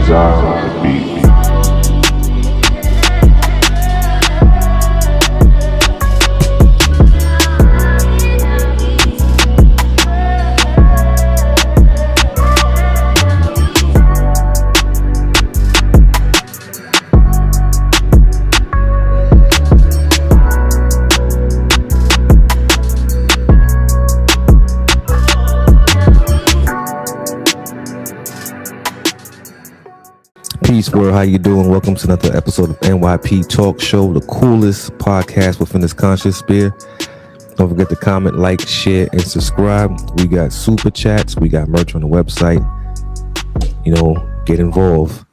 Desire on the beat. Peace, world. How you doing? Welcome to another episode of NYP Talk Show, the coolest podcast within this conscious sphere. Don't forget to comment, like, share, and subscribe. We got super chats. We got merch on the website. Get involved.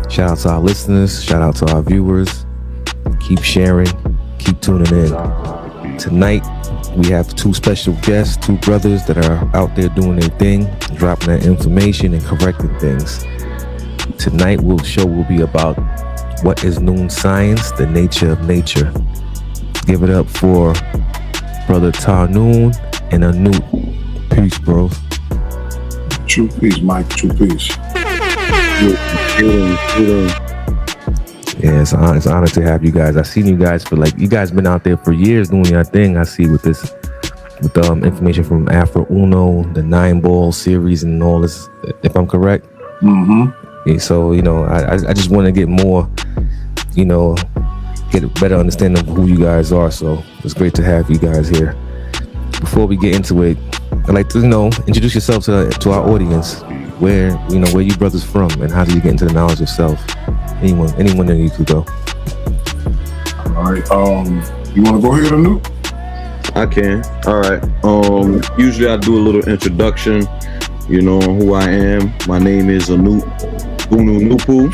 Shout out to our listeners. Shout out to our viewers. Keep sharing. Keep tuning in. Tonight, we have two special guests, two brothers that are out there doing their thing, dropping that information and correcting things. Tonight, show will be about what is Noone science, the nature of nature. Give it up for brother Noone and A-Noot. Peace, bros. True peace, Mike. True peace. Yeah, it's an honor to have you guys. I've seen you guys you guys been out there for years doing your thing. I see with information from Afro Uno, the 9-ball series and all this, if I'm correct. Mm-hmm. Yeah, so, I just want to get more, get a better understanding of who you guys are. So it's great to have you guys here. Before we get into it, I'd like to, introduce yourself to our audience. Where you brothers from and how do you get into the knowledge of self? Anyone that you could go. All right. You want to go ahead, A-Noot? I can. All right. Usually I do a little introduction, on who I am. My name is A-Noot Nupu.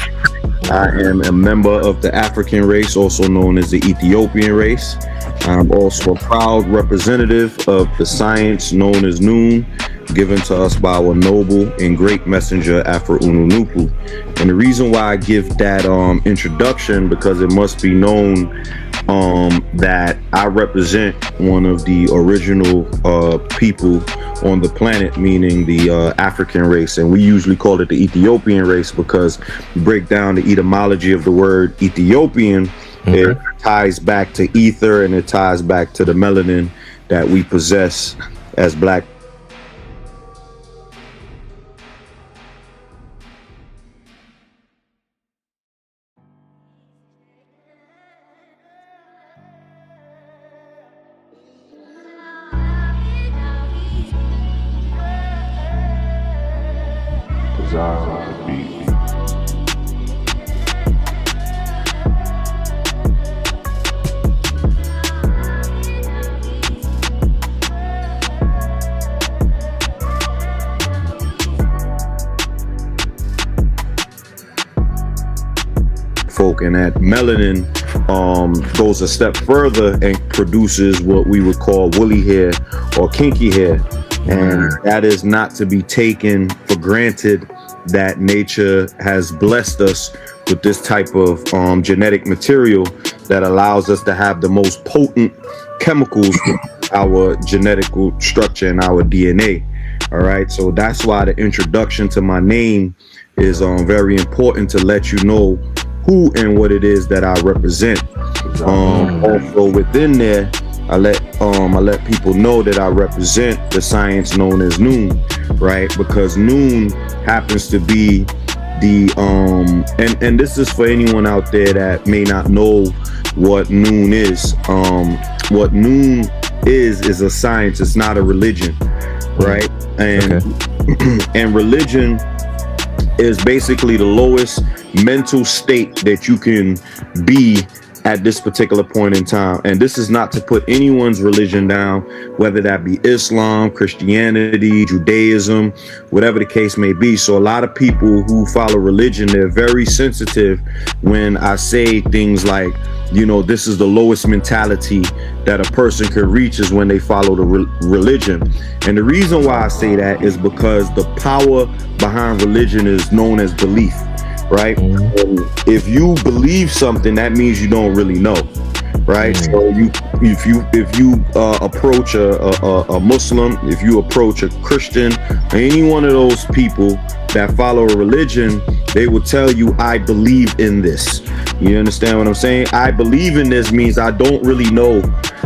I am a member of the African race, also known as the Ethiopian race. I'm also a proud representative of the science known as Noone, given to us by our noble and great messenger, Afro Uno Nupu. And the reason why I give that introduction, because it must be known that I represent one of the original people on the planet, meaning the African race. And we usually call it the Ethiopian race because you break down the etymology of the word Ethiopian, it ties back to ether and it ties back to the melanin that we possess as black. Desire on the beat. Folk, and that melanin goes a step further and produces what we would call woolly hair or kinky hair, and that is not to be taken for granted that nature has blessed us with this type of genetic material that allows us to have the most potent chemicals in our genetic structure and our DNA. All right, so that's why the introduction to my name is very important, to let you know who and what it is that I represent. Also within there, I let people know that I represent the science known as Noone, right? Because Noone happens to be the and this is for anyone out there that may not know what Noone is. What Noone is a science. It's not a religion, right? And and religion is basically the lowest mental state that you can be at this particular point in time. And this is not to put anyone's religion down, whether that be Islam, Christianity, Judaism, whatever the case may be. So a lot of people who follow religion, they're very sensitive when I say things like, this is the lowest mentality that a person can reach is when they follow the religion. And the reason why I say that is because the power behind religion is known as belief. Right? And if you believe something, that means you don't really know, right? So if you approach a Muslim, if you approach a Christian, any one of those people, that follow a religion, they will tell you, I believe in this. You understand what I'm saying? I believe in this means I don't really know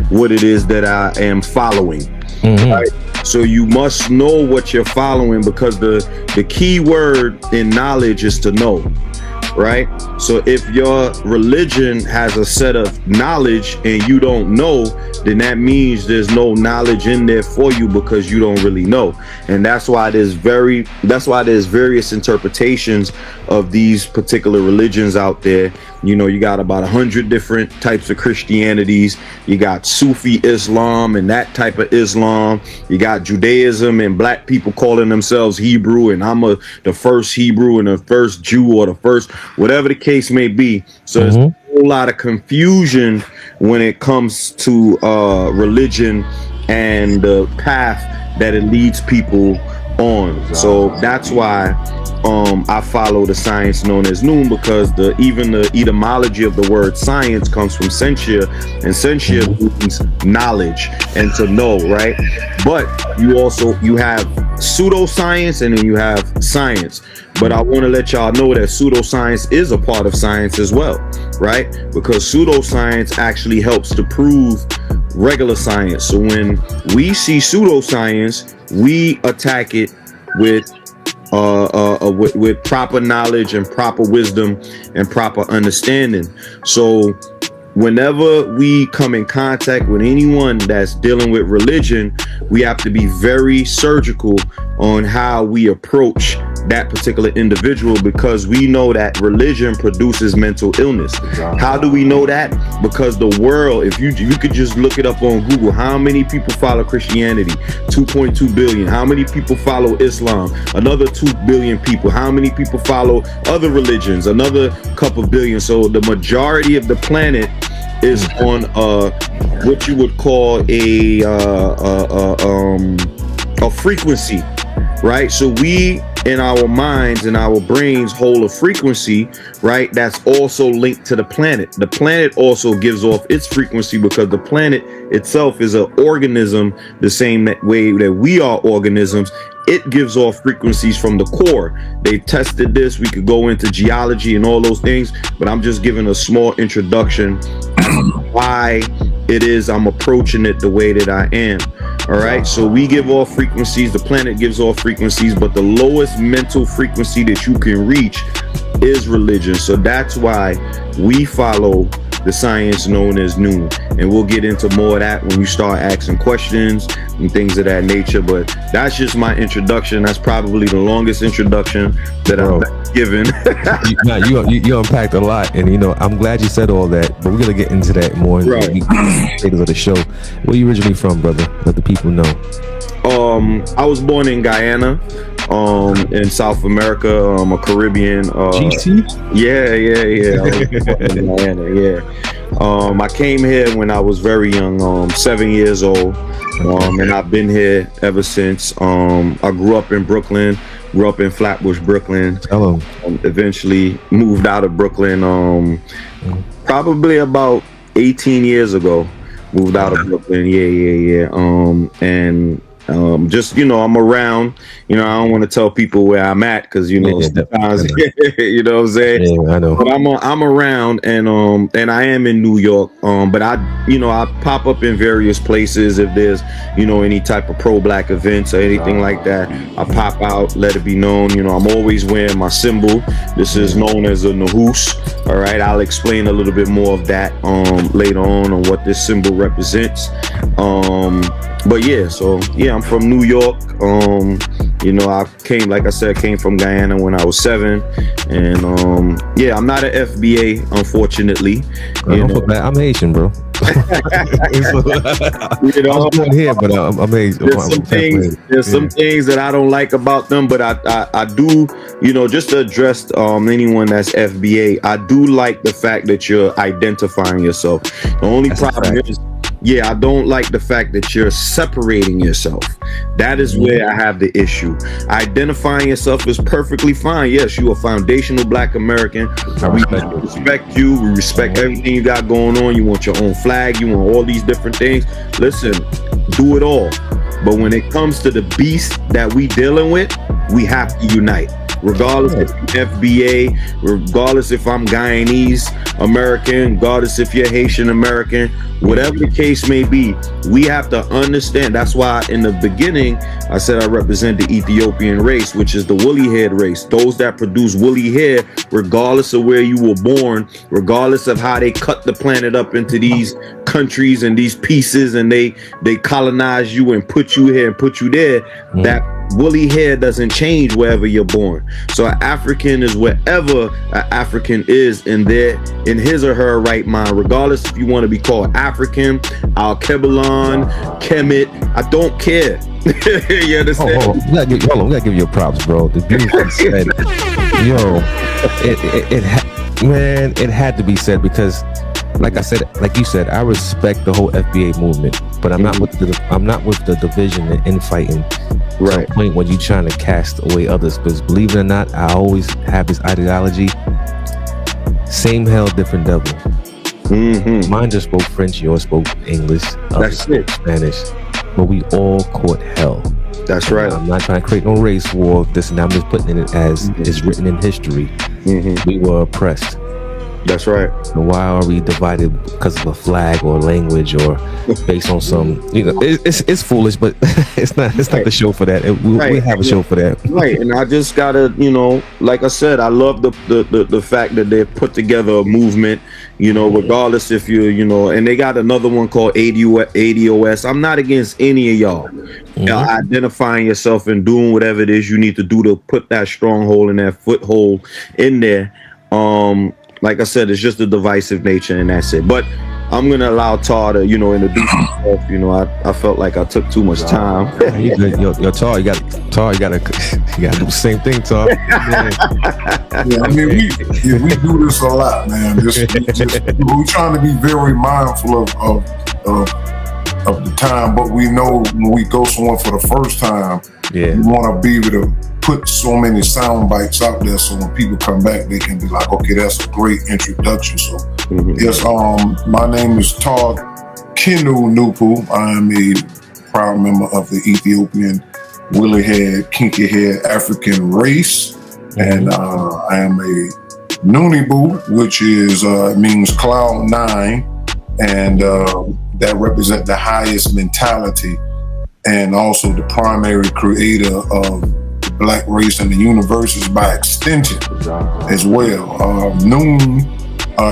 what it is that I am following. Right? So you must know what you're following, because the key word in knowledge is to know. Right? So if your religion has a set of knowledge and you don't know, then that means there's no knowledge in there for you, because you don't really know. And that's why there's various interpretations of these particular religions out there. You know, you got about 100 different types of Christianities. You got Sufi Islam and that type of Islam. You got Judaism and black people calling themselves Hebrew, and I'm the first Hebrew and the first Jew, or the first, whatever the case may be. So there's a whole lot of confusion when it comes to religion and the path that it leads people on. So that's why I follow the science known as Noone, because even the etymology of the word science comes from sentia, and sentia means knowledge and to know, right? But you have pseudoscience and then you have science. But I want to let y'all know that pseudoscience is a part of science as well, right? Because pseudoscience actually helps to prove regular science. So when we see pseudoscience, we attack it with proper knowledge and proper wisdom and proper understanding. So whenever we come in contact with anyone that's dealing with religion, we have to be very surgical on how we approach that particular individual, because we know that religion produces mental illness. How do we know that? Because the world, if you could just look it up on Google, how many people follow Christianity? 2.2 billion. How many people follow Islam? Another 2 billion people. How many people follow other religions? Another couple billion. So the majority of the planet is on what you would call a frequency, right? So we, in our minds and our brains, hold a frequency, right, that's also linked to the planet. The planet also gives off its frequency, because the planet itself is an organism the same way that we are organisms. It gives off frequencies from the core. They tested this. We could go into geology and all those things, but I'm just giving a small introduction why it is I'm approaching it the way that I am. All right, so we give off frequencies, the planet gives off frequencies, but the lowest mental frequency that you can reach is religion. So that's why we follow the science known as Noone, and we'll get into more of that when you start asking questions and things of that nature. But that's just my introduction. That's probably the longest introduction that I've given. you unpacked a lot, and I'm glad you said all that, but we're gonna get into that more in the of the show. Where you originally from, brother? Let the people know. I was born in Guyana, in South America, a Caribbean. GC? Yeah. I was born in Guyana, yeah. I came here when I was very young, 7 years old, and I've been here ever since. I grew up in Brooklyn, grew up in Flatbush, Brooklyn. Hello. Eventually moved out of Brooklyn, probably about 18 years ago. Moved out of Brooklyn, yeah. And just I'm around. I don't want to tell people where I'm at, because sometimes you know what I'm saying. Yeah, I know. But I'm around, and I am in New York. But I pop up in various places if there's any type of pro-black events or anything like that. I pop out, let it be known. I'm always wearing my symbol. This is known as a Nahoos. All right, I'll explain a little bit more of that later on what this symbol represents. But yeah, I'm from New York. I came from Guyana when I was 7, and I'm not an FBA, unfortunately. I'm Haitian, bro. I was born here, but I'm Haitian. There's some things that I don't like about them, but I do, just to address anyone that's FBA, I do like the fact that you're identifying yourself. The only problem is, I don't like the fact that you're separating yourself. That is where I have the issue. Identifying yourself is perfectly fine. Yes, you're a foundational Black American. We respect you. We respect everything you got going on. You want your own flag. You want all these different things. Listen, do it all. But when it comes to the beast that we dealing with, we have to unite. regardless if you're FBA, regardless if I'm Guyanese American, regardless if you're Haitian American, whatever the case may be, we have to understand. That's why in the beginning I said I represent the Ethiopian race, which is the woolly haired race. Those that produce woolly hair, regardless of where you were born, regardless of how they cut the planet up into these countries and these pieces, and they colonize you and put you here and put you there, that woolly hair doesn't change wherever you're born. So an African is wherever an African is in his or her right mind, regardless if you want to be called African, Al-Kebalan, Kemet, I don't care. You understand? Hold on, we gotta give you your props, bro. The dude said, yo, it had to be said, because like I said, like you said, I respect the whole FBA movement, but I'm not with the division and infighting. Right. To the point when you trying to cast away others, because believe it or not, I always have this ideology: same hell, different devil. Mine just spoke French, yours spoke English, that's it, Spanish, but we all caught hell. That's right. I'm not trying to create no race war. This and that. I'm just putting it as it's written in history. We were oppressed. That's right. And why are we divided because of a flag or language or based on some, it's foolish, but it's not the show for that. We have a show for that. Right. And I just gotta, like I said, I love the fact that they put together a movement, regardless if you're, and they got another one called ADOS. I'm not against any of y'all. Identifying yourself and doing whatever it is you need to do to put that stronghold and that foothold in there. Like I said, it's just the divisive nature, and that's it. But I'm gonna allow Tar to, introduce himself. I felt like I took too much time. You good. Yo, Tar, you gotta do the same thing, Tar. Yeah, I mean, we do this a lot, man. We're trying to be very mindful of the time, but we know when we go somewhere for the first time, we want to be able to put so many sound bites out there, so when people come back, they can be like, okay, that's a great introduction. So yes, my name is Tar Kinu Nupu. I am a proud member of the Ethiopian woolly haired, kinky haired African race, and I am a Noone Boo, which is means cloud nine, and that represents the highest mentality, and also the primary creator of the black race and the universe by extension as well. Noone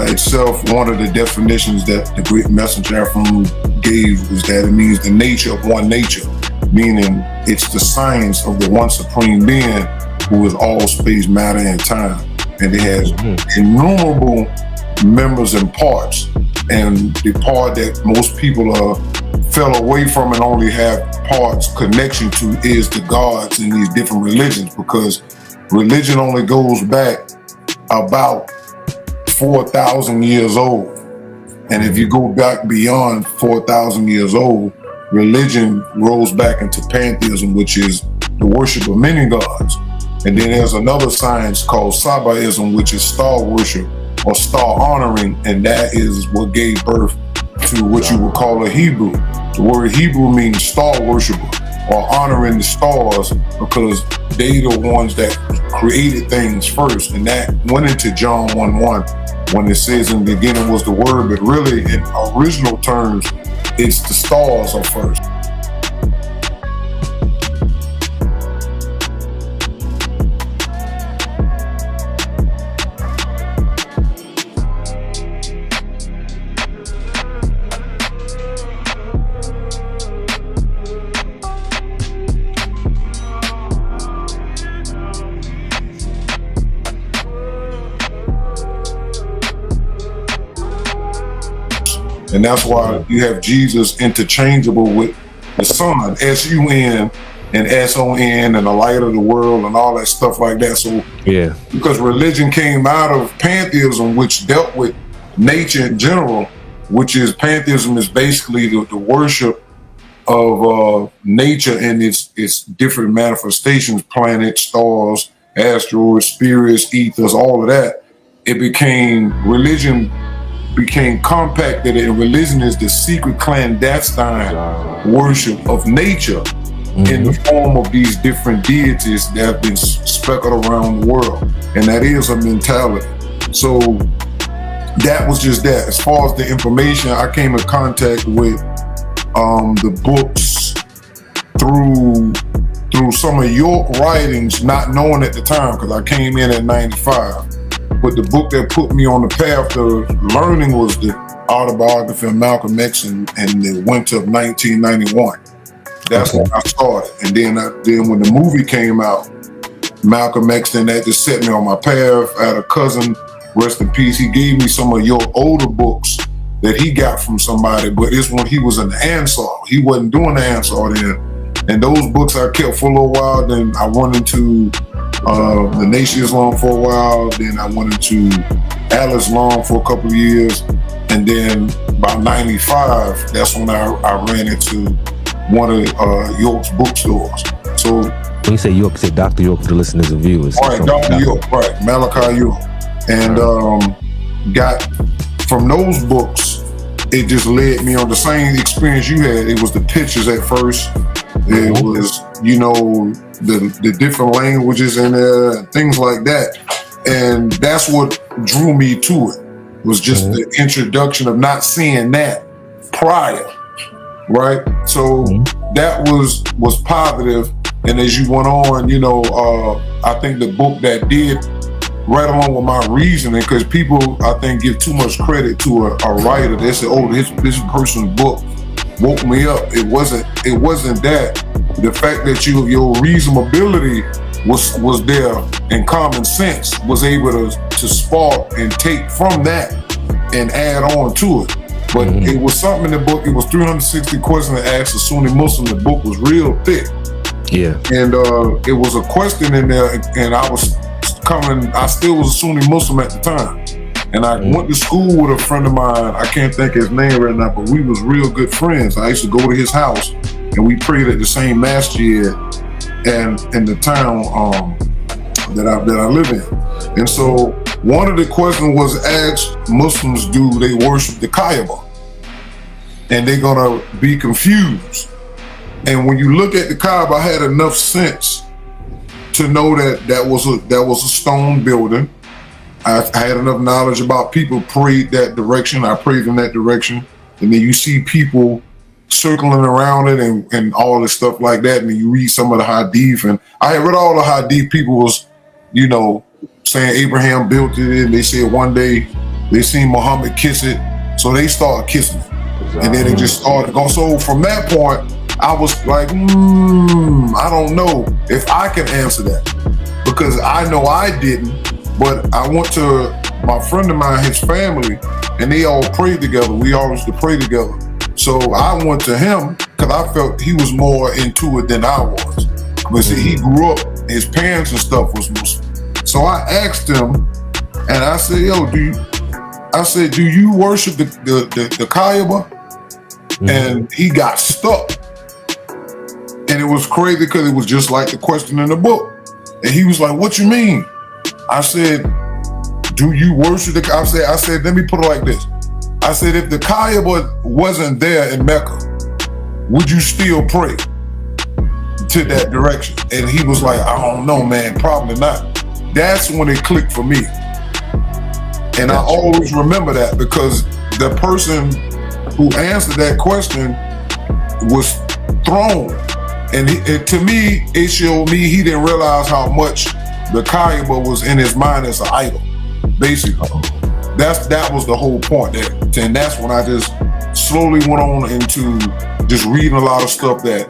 itself, one of the definitions that the great messenger from gave was that it means the nature of one nature, meaning it's the science of the one supreme being who is all space, matter, and time. And it has innumerable members and parts. And the part that most people fell away from and only have parts connection to is the gods in these different religions, because religion only goes back about 4,000 years old. And if you go back beyond 4,000 years old, religion rolls back into pantheism, which is the worship of many gods. And then there's another science called Sabaism, which is star worship or star honoring, and that is what gave birth to what you would call a Hebrew. The word Hebrew means star worshiper, or honoring the stars, because they the ones that created things first. And that went into John 1:1 when it says in the beginning was the word, but really in original terms, it's the stars are first. And that's why you have Jesus interchangeable with the Son, S-U-N and S-O-N, and the light of the world and all that stuff like that. So because religion came out of pantheism, which dealt with nature in general, which is pantheism is basically the worship of nature and its different manifestations, planets, stars, asteroids, spirits, ethers, all of that. Religion became compacted, and religion is the secret clandestine worship of nature. in the form of these different deities that have been speckled around the world. And that is a mentality. So that was just that. As far as the information, I came in contact with the books through some of York writings, not knowing at the time, because I came in at 95. But the book that put me on the path to learning was the autobiography of Malcolm X in the winter of 1991. That's when I started. And then when the movie came out, Malcolm X, then that just set me on my path. I had a cousin, rest in peace, he gave me some of your older books that he got from somebody, but it's when he was an Ansar. He wasn't doing the Ansar then. And those books I kept for a little while. Then I went into the Nation Islam for a while. Then I went into Al-Islam for a couple of years. And then by 95, that's when I ran into one of York's bookstores. So when you say York, you say Dr. York for the listeners and viewers. Right, Dr. York, right, Malachi York. And got from those books, it just led me on the same experience you had. It was the pictures at first. It was, the different languages in there and things like that. And that's what drew me to it, was just the introduction of not seeing that prior, right? So that was positive. And as you went on, I think the book that did right along with my reasoning, because people, I think, give too much credit to a writer. They say, oh, this person's book woke me up. It wasn't that. The fact that your reasonability was there and common sense was able to spark and take from that and add on to it. But it was something in the book. It was 360 questions to ask a Sunni Muslim. The book was real thick. Yeah. And it was a question in there, and I still was a Sunni Muslim at the time. And I went to school with a friend of mine. I can't think of his name right now, but we was real good friends. I used to go to his house and we prayed at the same masjid and in the town that I live in. And so one of the questions was asked Muslims, do they worship the Kaaba? And they're gonna be confused. And when you look at the Kaaba, I had enough sense to know that was a stone building. I had enough knowledge about people prayed that direction. I prayed in that direction. And then you see people circling around it and all this stuff like that. And then you read some of the hadith. And I had read all the hadith. People was, saying Abraham built it. And they said one day they seen Muhammad kiss it. So they started kissing it. And then it just started going. So from that point, I was like, I don't know if I can answer that. Because I know I didn't. But I went to my friend of mine, his family, and they all prayed together. We all used to pray together. So I went to him because I felt he was more into it than I was. But see, he grew up, his parents and stuff was Muslim. So I asked him, and I said, do you worship the Kaaba? And he got stuck. And it was crazy because it was just like the question in the book. And he was like, what you mean? I said, do you worship the Kaaba? I said, let me put it like this. I said, if the Kaaba wasn't there in Mecca, would you still pray to that direction? And he was like, I don't know, man, probably not. That's when it clicked for me. And I always remember that because the person who answered that question was thrown. And to me, it showed me he didn't realize how much the Kaaba was in his mind as an idol, basically. That was the whole point there. And that's when I just slowly went on into just reading a lot of stuff that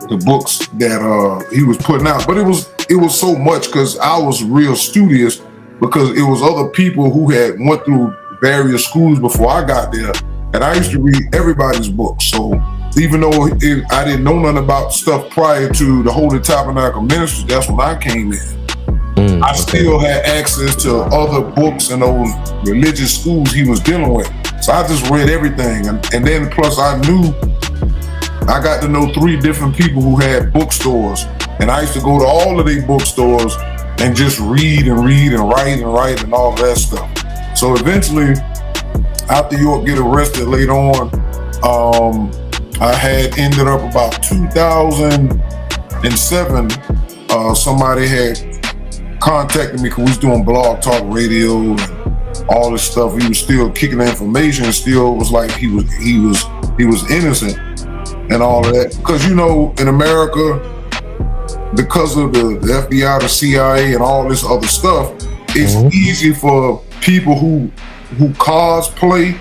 the books that he was putting out. But it was so much because I was real studious because it was other people who had went through various schools before I got there. And I used to read everybody's books. So even though I didn't know nothing about stuff prior to the Holy Tabernacle Ministry, that's when I came in. I still had access to other books and those religious schools he was dealing with. So I just read everything. And then plus I got to know 3 different people who had bookstores. And I used to go to all of these bookstores and just read and write and all that stuff. So eventually, after York get arrested later on, I had ended up about 2007. Somebody had contacted me because we was doing blog talk radio and all this stuff. He was still kicking the information, and still was like he was innocent and all of that. Because in America, because of the FBI, the CIA, and all this other stuff, it's easy for people who cosplay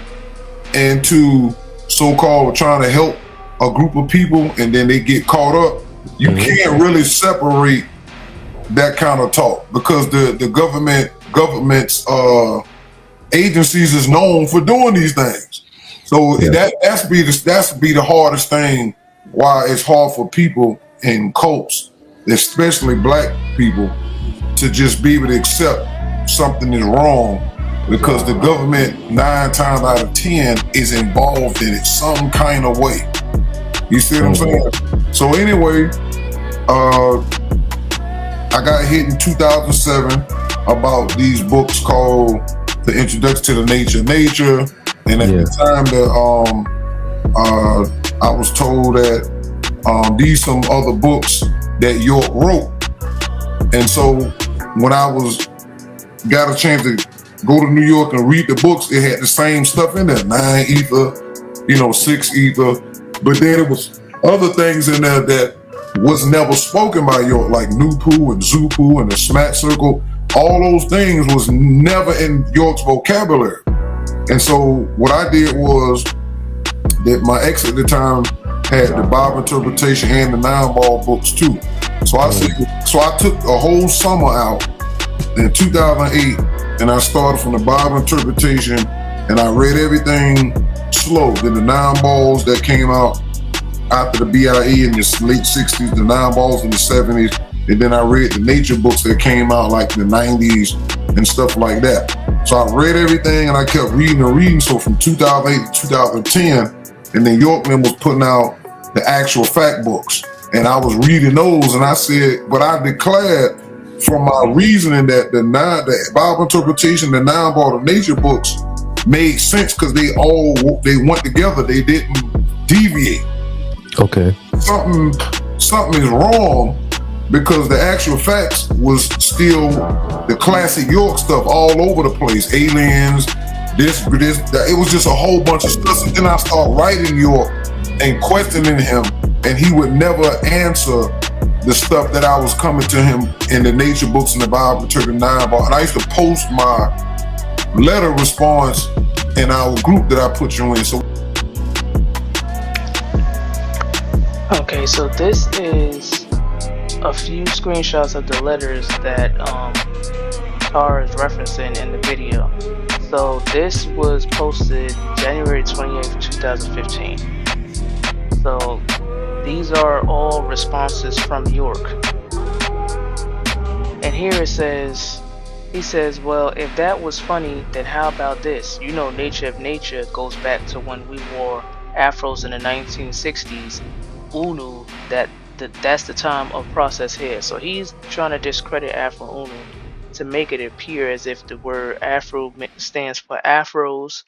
and to so-called trying to help a group of people, and then they get caught up. You can't really separate that kind of talk because the government's agencies is known for doing these things. So that's be the hardest thing. Why it's hard for people in cults, especially black people, to just be able to accept something is wrong, because the government 9 times out of 10 is involved in it some kind of way. You see what I'm saying? So anyway, I got hit in 2007 about these books called The Introduction to the Nature of Nature, and at the time that I was told that these some other books that York wrote, and so when I got a chance to go to New York and read the books, it had the same stuff in there, 9 ether, 6 ether, but then it was other things in there that was never spoken by York, like Nupu and Zupu and the Smack Circle. All those things was never in York's vocabulary. And so what I did was that my ex at the time had the Bible interpretation and the 9-ball books too. So I took a whole summer out in 2008, and I started from the Bible interpretation, and I read everything slow. Then the 9-balls that came out after the BIE in the late 60s, the 9-balls in the 70s, and then I read the nature books that came out like in the 90s and stuff like that. So I read everything, and I kept reading and reading. So from 2008 to 2010, and then Yorkman was putting out the actual fact books, and I was reading those, and I said, but I declared from my reasoning that the Bible interpretation, the 9-ball, the nature books made sense because they went together. They didn't deviate. Okay. Something is wrong, because the actual facts was still the classic York stuff all over the place. Aliens, this, that. It was just a whole bunch of stuff. And then I started writing York and questioning him, and he would never answer the stuff that I was coming to him in the nature books and the Bible, the 9-ball. And I used to post my letter response in our group that I put you in. So. Okay, so this is a few screenshots of the letters that Tar is referencing in the video. So this was posted January 28th, 2015. So these are all responses from York. And here he says, well, if that was funny, then how about this? Nature of Nature goes back to when we wore afros in the 1960s. Unu, that's the time of process hair. So he's trying to discredit Afro Unu to make it appear as if the word Afro stands for afros,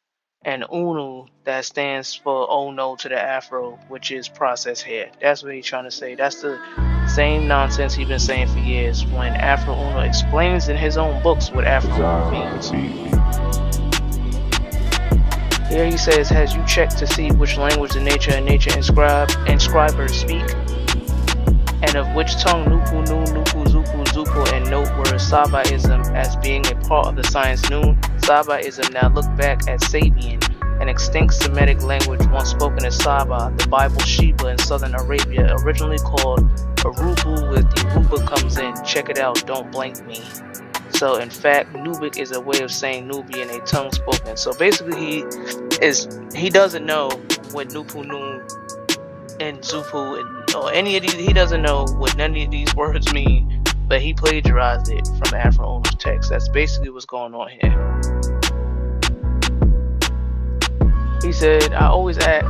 and Unu that stands for oh no to the Afro, which is process hair. That's what he's trying to say. That's the same nonsense he's been saying for years, when Afro Unu explains in his own books what Afro Unu means. Here he says, has you checked to see which language the nature and nature inscribers speak? And of which tongue Nupu, Nu, Nupu, Zupu, Zupu, and Note were Sabaism as being a part of the science Noone? Sabaism. Now look back at Sabian, an extinct Semitic language once spoken as Saba, the Bible Sheba in southern Arabia, originally called Arubu, with Yoruba comes in. Check it out, don't blank me. So in fact, Nubic is a way of saying Nubian, a tongue spoken. So basically he doesn't know what Nupu, Nu, and Zupu or any of these, he doesn't know what none of these words mean, but he plagiarized it from Afro Unu's text. That's basically what's going on here. He said, I always say,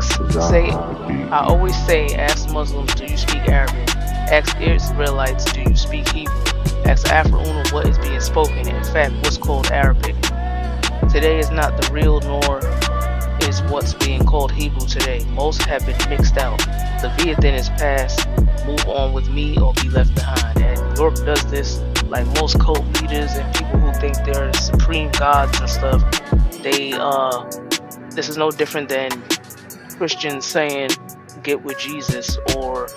ask Muslims, do you speak Arabic? Ask Israelites, do you speak Hebrew? Ask Afro Unu what is being spoken, in fact, what's called Arabic. Today is not the real, nor is what's being called Hebrew today. Most have been mixed out. Leviathan is past. Move on with me or be left behind. And York does this like most cult leaders and people who think they're supreme gods and stuff. This is no different than Christians saying get with Jesus or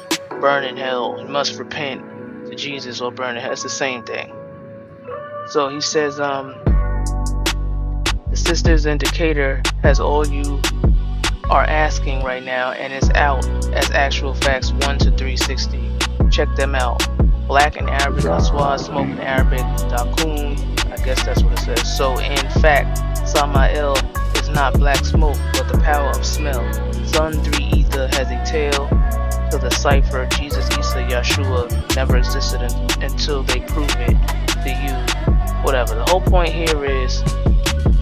burn in hell. You must repent to Jesus or burn in hell. It's the same thing. So he says, the Sisters Indicator has all you are asking right now, and it's out as actual facts 1 to 360. Check them out. Black and Arabic, Aswad, Smoke in Arabic, Dakun, I guess that's what it says. So in fact, Samael is not black smoke, but the power of smell. Sun 3 Ether has a tail to the cipher. Jesus, Isa, Yeshua never existed until they prove it to you. Whatever. The whole point here is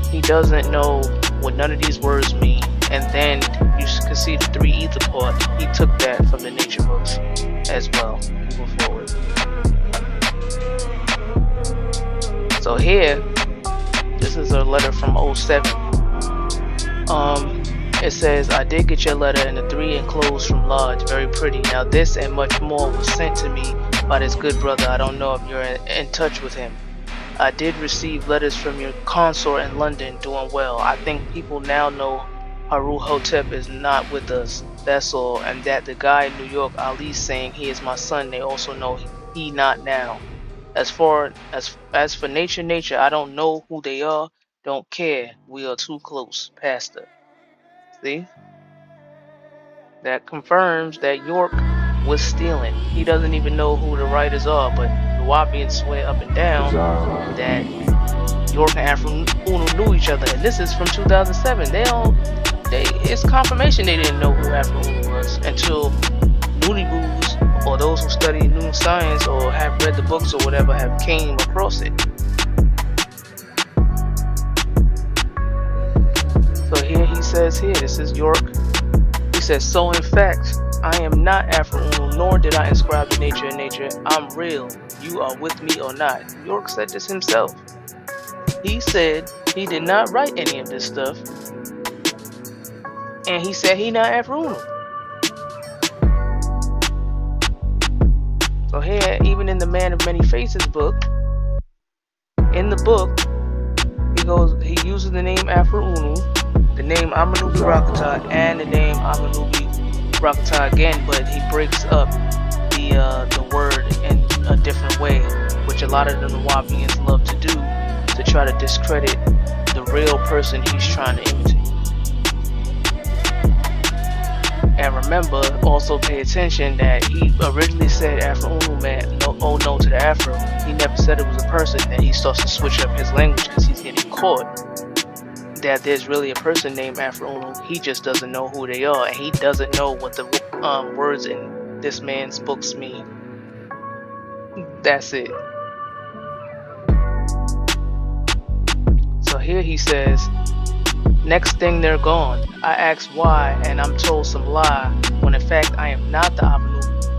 he doesn't know what none of these words mean. And then you can see the 3 Ether part. He took that from the nature books as well. Move forward. So here, this is a letter from 07. It says, I did get your letter and the 3 enclosed from large, very pretty. Now this and much more was sent to me by this good brother. I don't know if you're in touch with him. I did receive letters from your consort in London, doing well. I think people now know Haru Hotep is not with us, that's all, and that the guy in New York, Ali, saying he is my son, they also know he not now. As for nature, I don't know who they are, don't care, we are too close, Pastor. See? That confirms that York was stealing. He doesn't even know who the writers are, but the Wapians swear up and down that York and Afro Uno knew each other, and this is from 2007. It's confirmation they didn't know who Afro Uno was until Noone Boos or those who study Noone science or have read the books or whatever have came across it. So here he says this is York. He says, so in fact, I am not Afro Uno, nor did I inscribe the nature in nature. I'm real. You are with me or not. York said this himself. He said he did not write any of this stuff. And he said he not Afro Uno. So here, even in the Man of Many Faces book, in the book, he uses the name Afro Uno, the name Amanubi Rakata, and the name Amanubi Rakata again, but he breaks up the word in a different way, which a lot of the Nawabians love to do to try to discredit the real person he's trying to imitate. And remember, also pay attention that he originally said Afro Uno man, no to the Afro. He never said it was a person. Then he starts to switch up his language because he's getting caught that there's really a person named Afro Uno. He just doesn't know who they are, and he doesn't know what the words in this man's books mean. That's it. So here he says, next thing they're gone. I ask why, and I'm told some lie, when in fact I am not the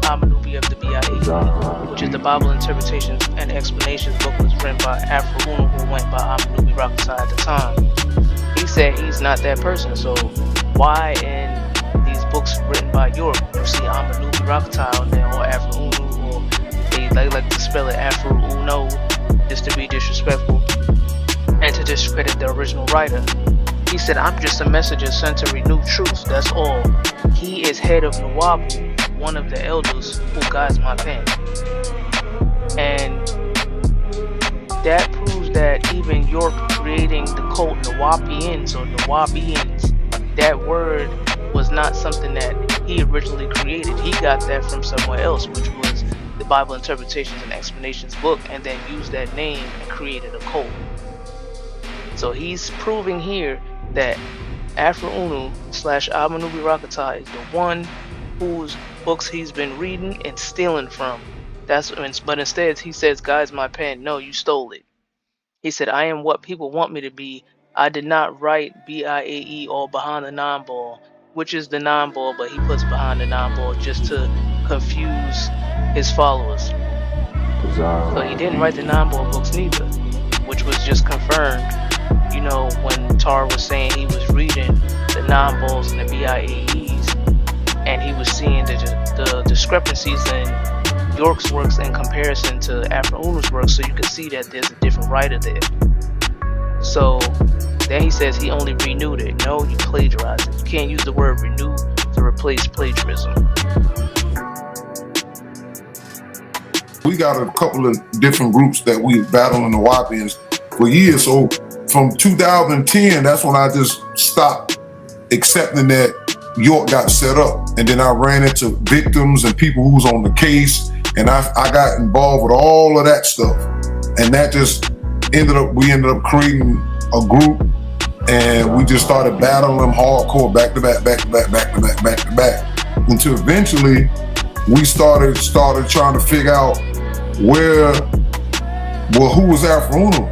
Amanubi of the BIA, which is the Bible Interpretations and Explanations book was written by Afro Uno, who went by Amanubi Rakata at the time. He said he's not that person, so why in these books written by York, you see Amanubi Rakata on there, or Afro Uno, or they like to spell it Afro Uno, just to be disrespectful, and to discredit the original writer. He said, I'm just a messenger sent to renew truth, that's all. He is head of Nawabu, one of the elders who guides my pen. And that proves that even York creating the cult Nawapians or Nawabians, that word was not something that he originally created. He got that from somewhere else, which was the Bible Interpretations and Explanations book, and then used that name and created a cult. So he's proving here that Afro Uno / Amanubi Rakata is the one whose books he's been reading and stealing from. But instead he says, guys, my pen. No, you stole it. He said, I am what people want me to be. I did not write BIAE or behind the non-ball, which is the non-ball, but he puts behind the non-ball just to confuse his followers. So he didn't write the non-ball books neither, which was just confirmed. You know, when Tar was saying he was reading the non-bulls and the BIAEs, and he was seeing the discrepancies in York's works in comparison to Afro Unu's works, so you can see that there's a different writer there. So then he says he only renewed it. No, you plagiarized it. You can't use the word renew to replace plagiarism. We got a couple of different groups that we battled in the Wapians for years. So from 2010, that's when I just stopped accepting that York got set up. And then I ran into victims and people who was on the case, and I got involved with all of that stuff. And that just we ended up creating a group, and we just started battling them hardcore back to back, until eventually we started trying to figure out who was Afro Unu.